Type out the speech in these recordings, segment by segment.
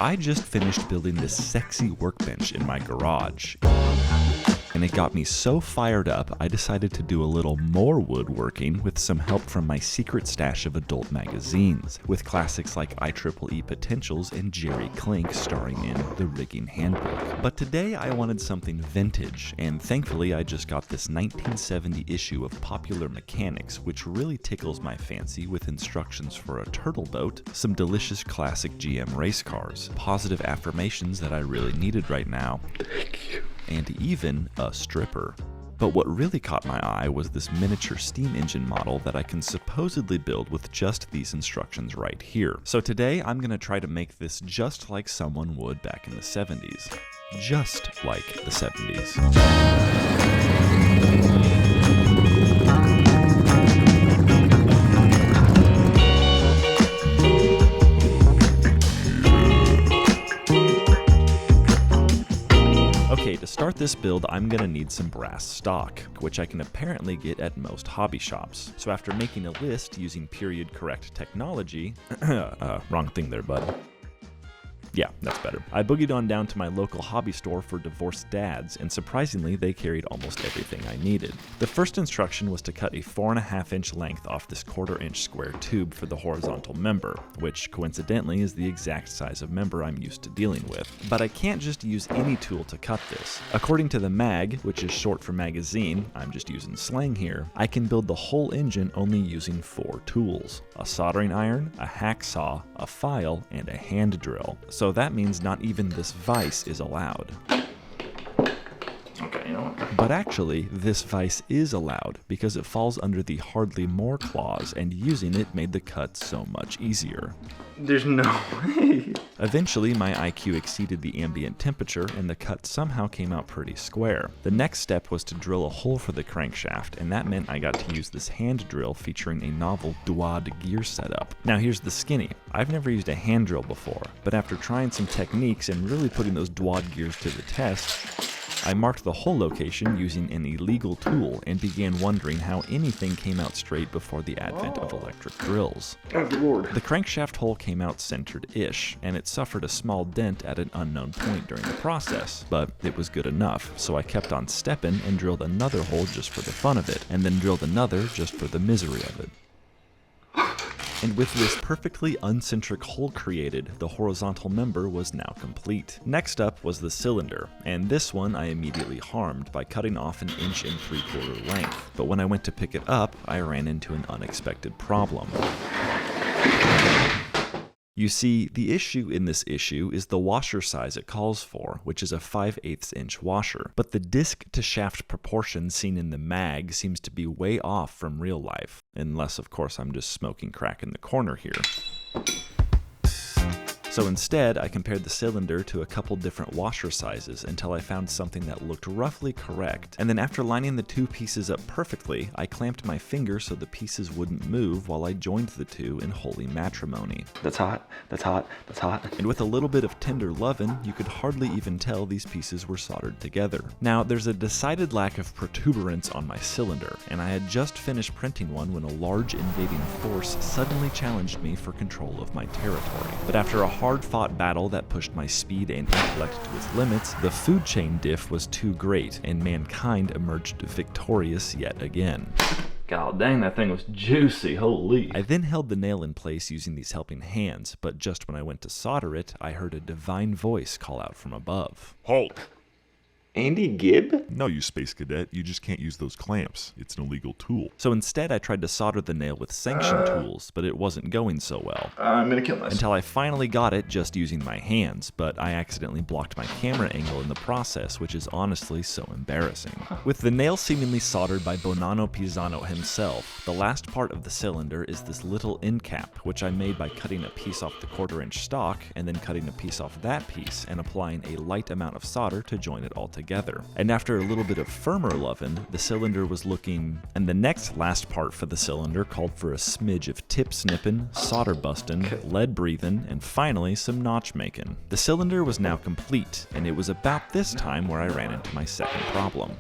I just finished building this sexy workbench in my garage, and it got me so fired up, I decided to do a little more woodworking with some help from my secret stash of adult magazines, with classics like IEEE Potentials and Jerry Klink starring in The Rigging Handbook. But today I wanted something vintage, and thankfully I just got this 1970 issue of Popular Mechanics, which really tickles my fancy with instructions for a turtle boat, some delicious classic GM race cars, positive affirmations that I really needed right now, and even a stripper. But what really caught my eye was this miniature steam engine model that I can supposedly build with just these instructions right here. So today I'm gonna try to make this just like someone would back in the 70s. Just like the 70s. Okay, to start this build, I'm gonna need some brass stock, which I can apparently get at most hobby shops. So after making a list using period correct technology, wrong thing there, bud. Yeah, that's better. I boogied on down to my local hobby store for divorced dads, and surprisingly, they carried almost everything I needed. The first instruction was to cut a 4.5-inch length off this 1/4-inch square tube for the horizontal member, which coincidentally is the exact size of member I'm used to dealing with. But I can't just use any tool to cut this. According to the mag, which is short for magazine, I'm just using slang here, I can build the whole engine only using 4 tools: a soldering iron, a hacksaw, a file, and a hand drill. So that means not even this vise is allowed. Okay, you know what? But actually, this vise is allowed because it falls under the hardly more clause, and using it made the cut so much easier. There's no way. Eventually, my IQ exceeded the ambient temperature, and the cut somehow came out pretty square. The next step was to drill a hole for the crankshaft, and that meant I got to use this hand drill featuring a novel Duad gear setup. Now here's the skinny. I've never used a hand drill before, but after trying some techniques and really putting those Duad gears to the test, I marked the hole location using an illegal tool and began wondering how anything came out straight before the advent of electric drills. Oh, good lord. The crankshaft hole came out centered-ish, and it suffered a small dent at an unknown point during the process, but it was good enough, so I kept on stepping and drilled another hole just for the fun of it, and then drilled another just for the misery of it. And with this perfectly uncentric hole created, the horizontal member was now complete. Next up was the cylinder, and this one I immediately harmed by cutting off 1 3/4 inch length. But when I went to pick it up, I ran into an unexpected problem. You see, the issue in this issue is the washer size it calls for, which is a 5/8 inch washer. But the disc to shaft proportion seen in the mag seems to be way off from real life, unless of course I'm just smoking crack in the corner here. So instead, I compared the cylinder to a couple different washer sizes until I found something that looked roughly correct. And then after lining the 2 pieces up perfectly, I clamped my finger so the pieces wouldn't move while I joined the 2 in holy matrimony. That's hot. That's hot. That's hot. And with a little bit of tender lovin', you could hardly even tell these pieces were soldered together. Now, there's a decided lack of protuberance on my cylinder, and I had just finished printing one when a large invading force suddenly challenged me for control of my territory. But after a hard-fought battle that pushed my speed and intellect to its limits, the food chain diff was too great, and mankind emerged victorious yet again. God dang, that thing was juicy, holy. I then held the nail in place using these helping hands, but just when I went to solder it, I heard a divine voice call out from above. Halt! Andy Gibb? No, you space cadet, you just can't use those clamps. It's an illegal tool. So instead I tried to solder the nail with sanction tools, but it wasn't going so well. I'm gonna kill myself. Until I finally got it just using my hands, but I accidentally blocked my camera angle in the process, which is honestly so embarrassing. With the nail seemingly soldered by Bonanno Pisano himself, the last part of the cylinder is this little end cap, which I made by cutting a piece off the 1/4 inch stock, and then cutting a piece off that piece, and applying a light amount of solder to join it all together. And after a little bit of firmer lovin', the cylinder was looking, and the next last part for the cylinder called for a smidge of tip snippin', solder bustin', lead breathin', and finally some notch making. The cylinder was now complete, and it was about this time where I ran into my second problem.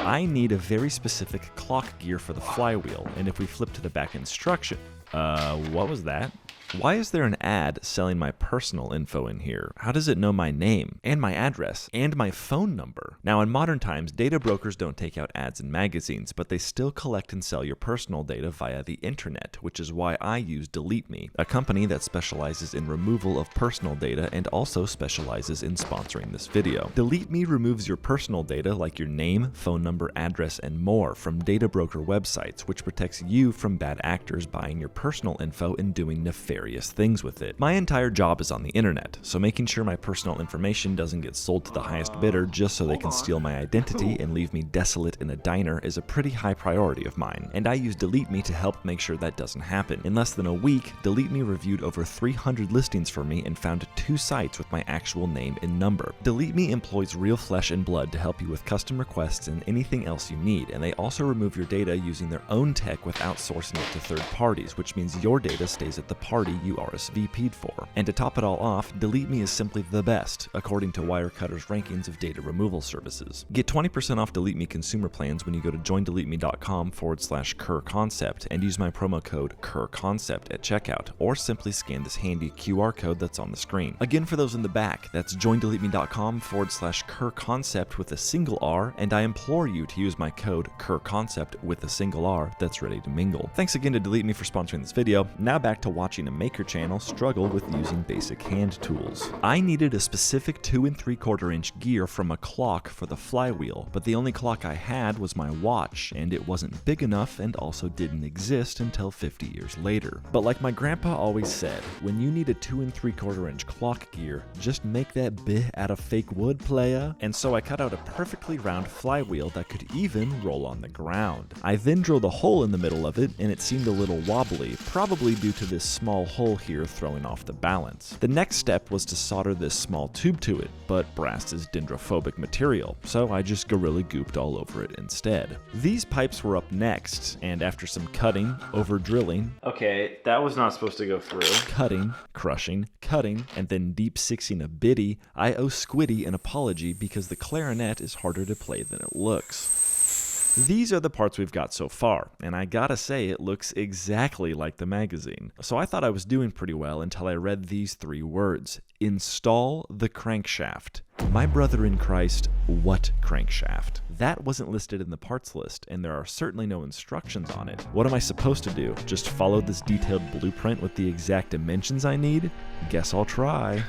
I need a very specific clock gear for the flywheel, and if we flip to the back instruction, what was that? Why is there an ad selling my personal info in here? How does it know my name, and my address, and my phone number? Now, in modern times, data brokers don't take out ads in magazines, but they still collect and sell your personal data via the internet, which is why I use Delete Me, a company that specializes in removal of personal data and also specializes in sponsoring this video. Delete Me removes your personal data like your name, phone number, address, and more from data broker websites, which protects you from bad actors buying your personal info and doing nefarious things with it. My entire job is on the internet, so making sure my personal information doesn't get sold to the highest bidder just so they can steal my identity and leave me desolate in a diner is a pretty high priority of mine, and I use Delete Me to help make sure that doesn't happen. In less than a week, Delete Me reviewed over 300 listings for me and found 2 sites with my actual name and number. Delete Me employs real flesh and blood to help you with custom requests and anything else you need, and they also remove your data using their own tech without sourcing it to third parties, which means your data stays at the party you RSVP'd for. And to top it all off, Delete Me is simply the best, according to Wirecutter's rankings of data removal services. Get 20% off Delete Me consumer plans when you go to joindeleteme.com/KerrConcept and use my promo code KerrConcept at checkout, or simply scan this handy QR code that's on the screen. Again, for those in the back, that's joindeleteme.com/KerrConcept with a single R, and I implore you to use my code KerrConcept with a single R that's ready to mingle. Thanks again to Delete Me for sponsoring this video. Now back to watching a Maker channel struggle with using basic hand tools. I needed a specific 2 3/4 inch gear from a clock for the flywheel, but the only clock I had was my watch, and it wasn't big enough and also didn't exist until 50 years later. But like my grandpa always said, when you need a 2 3/4 inch clock gear, just make that bit out of fake wood, playa. And so I cut out a perfectly round flywheel that could even roll on the ground. I then drilled a hole in the middle of it, and it seemed a little wobbly, probably due to this small hole here throwing off the balance. The next step was to solder this small tube to it, but brass is dendrophobic material, so I just Gorilla Gooped all over it instead. These pipes were up next, and after some cutting, over drilling, Okay, that was not supposed to go through. cutting, crushing, cutting, and then deep sixing a biddy, I owe Squiddy an apology because the clarinet is harder to play than it looks. These are the parts we've got so far, and I gotta say it looks exactly like the magazine. So I thought I was doing pretty well until I read these 3 words: install the crankshaft. My brother in Christ, what crankshaft? That wasn't listed in the parts list, and there are certainly no instructions on it. What am I supposed to do? Just follow this detailed blueprint with the exact dimensions I need? Guess I'll try.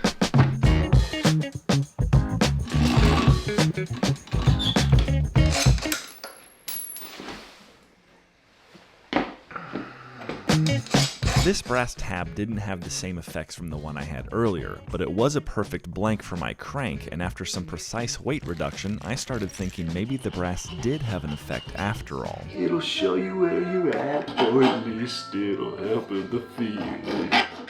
This brass tab didn't have the same effects from the one I had earlier, but it was a perfect blank for my crank, and after some precise weight reduction, I started thinking maybe the brass did have an effect after all. It'll show you where you're at, or at least it'll help in the field.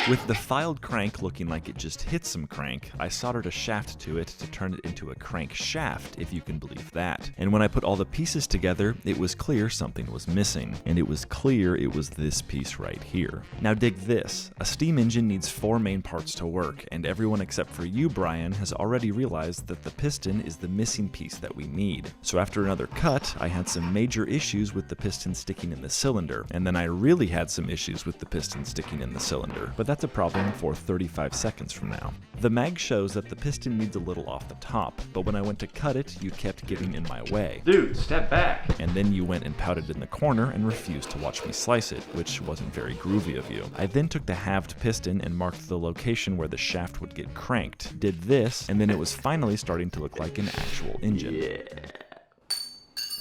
With the filed crank looking like it just hit some crank, I soldered a shaft to it to turn it into a crank shaft, if you can believe that. And when I put all the pieces together, it was clear something was missing, and it was clear it was this piece right here. Now dig this. A steam engine needs 4 main parts to work, and everyone except for you, Brian, has already realized that the piston is the missing piece that we need. So after another cut, I had some major issues with the piston sticking in the cylinder, and then I really had some issues with the piston sticking in the cylinder. But that's a problem for 35 seconds from now. The mag shows that the piston needs a little off the top, but when I went to cut it, you kept getting in my way. Dude, step back. And then you went and pouted in the corner and refused to watch me slice it, which wasn't very groovy of you. I then took the halved piston and marked the location where the shaft would get cranked, did this, and then it was finally starting to look like an actual engine. Yeah.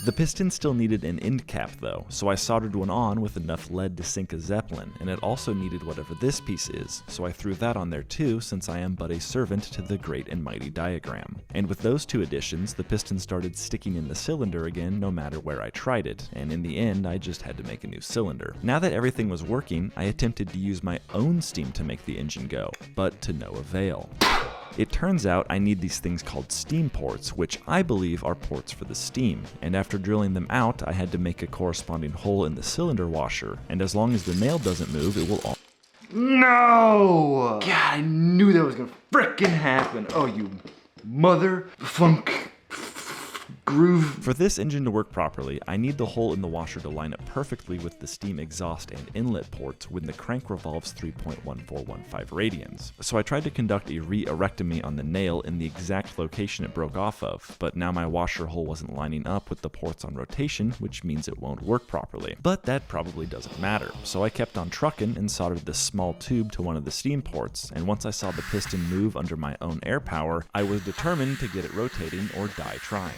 The piston still needed an end cap though, so I soldered one on with enough lead to sink a Zeppelin, and it also needed whatever this piece is, so I threw that on there too since I am but a servant to the great and mighty diagram. And with those 2 additions, the piston started sticking in the cylinder again no matter where I tried it, and in the end I just had to make a new cylinder. Now that everything was working, I attempted to use my own steam to make the engine go, but to no avail. It turns out I need these things called steam ports, which I believe are ports for the steam, and after drilling them out, I had to make a corresponding hole in the cylinder washer, and as long as the nail doesn't move, it will all— No! God, I knew that was gonna frickin' happen. Oh, you mother funk. groove. For this engine to work properly, I need the hole in the washer to line up perfectly with the steam exhaust and inlet ports when the crank revolves 3.1415 radians. So I tried to conduct a re-erectomy on the nail in the exact location it broke off of, but now my washer hole wasn't lining up with the ports on rotation, which means it won't work properly. But that probably doesn't matter, so I kept on trucking and soldered this small tube to one of the steam ports, and once I saw the piston move under my own air power, I was determined to get it rotating or die trying.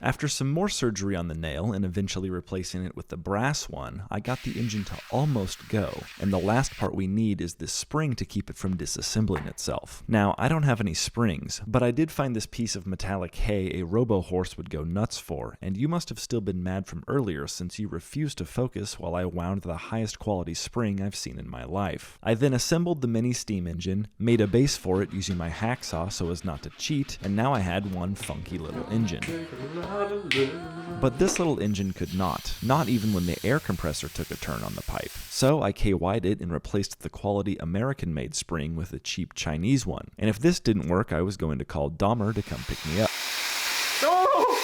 After some more surgery on the nail and eventually replacing it with the brass one, I got the engine to almost go, and the last part we need is this spring to keep it from disassembling itself. Now, I don't have any springs, but I did find this piece of metallic hay a robo-horse would go nuts for, and you must have still been mad from earlier since you refused to focus while I wound the highest quality spring I've seen in my life. I then assembled the mini steam engine, made a base for it using my hacksaw so as not to cheat, and now I had one funky little engine. But this little engine could not even when the air compressor took a turn on the pipe. So I KY'd it and replaced the quality American-made spring with a cheap Chinese one. And if this didn't work, I was going to call Dahmer to come pick me up. Oh!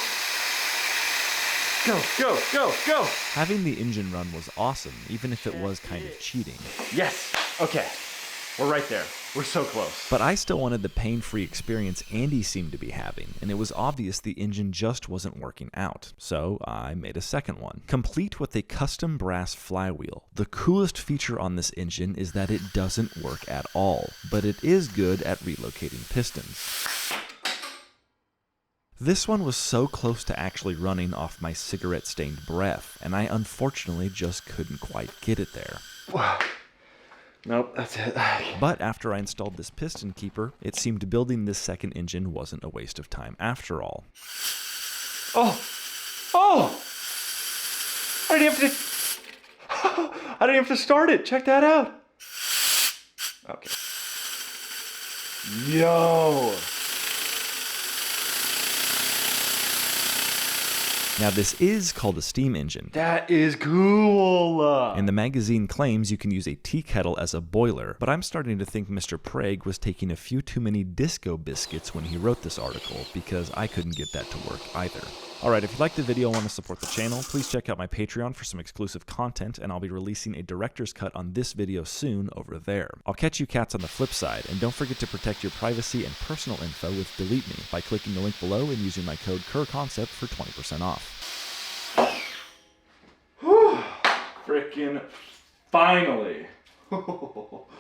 Go, go, go, go! Having the engine run was awesome, even if it was kind of cheating. Yes! Okay. We're right there. We're so close. But I still wanted the pain-free experience Andy seemed to be having, and it was obvious the engine just wasn't working out. So I made a second one, complete with a custom brass flywheel. The coolest feature on this engine is that it doesn't work at all, but it is good at relocating pistons. This one was so close to actually running off my cigarette-stained breath, and I unfortunately just couldn't quite get it there. Nope, that's it. But after I installed this piston keeper, it seemed building this second engine wasn't a waste of time after all. Oh! Oh! I didn't have to start it. Check that out. Okay. Yo! Now this is called a steam engine. That is cool! And the magazine claims you can use a tea kettle as a boiler, but I'm starting to think Mr. Prague was taking a few too many disco biscuits when he wrote this article, because I couldn't get that to work either. Alright, if you liked the video and want to support the channel, please check out my Patreon for some exclusive content, and I'll be releasing a director's cut on this video soon over there. I'll catch you cats on the flip side, and don't forget to protect your privacy and personal info with Delete Me by clicking the link below and using my code KERRCONCEPT for 20% off. Frickin' finally!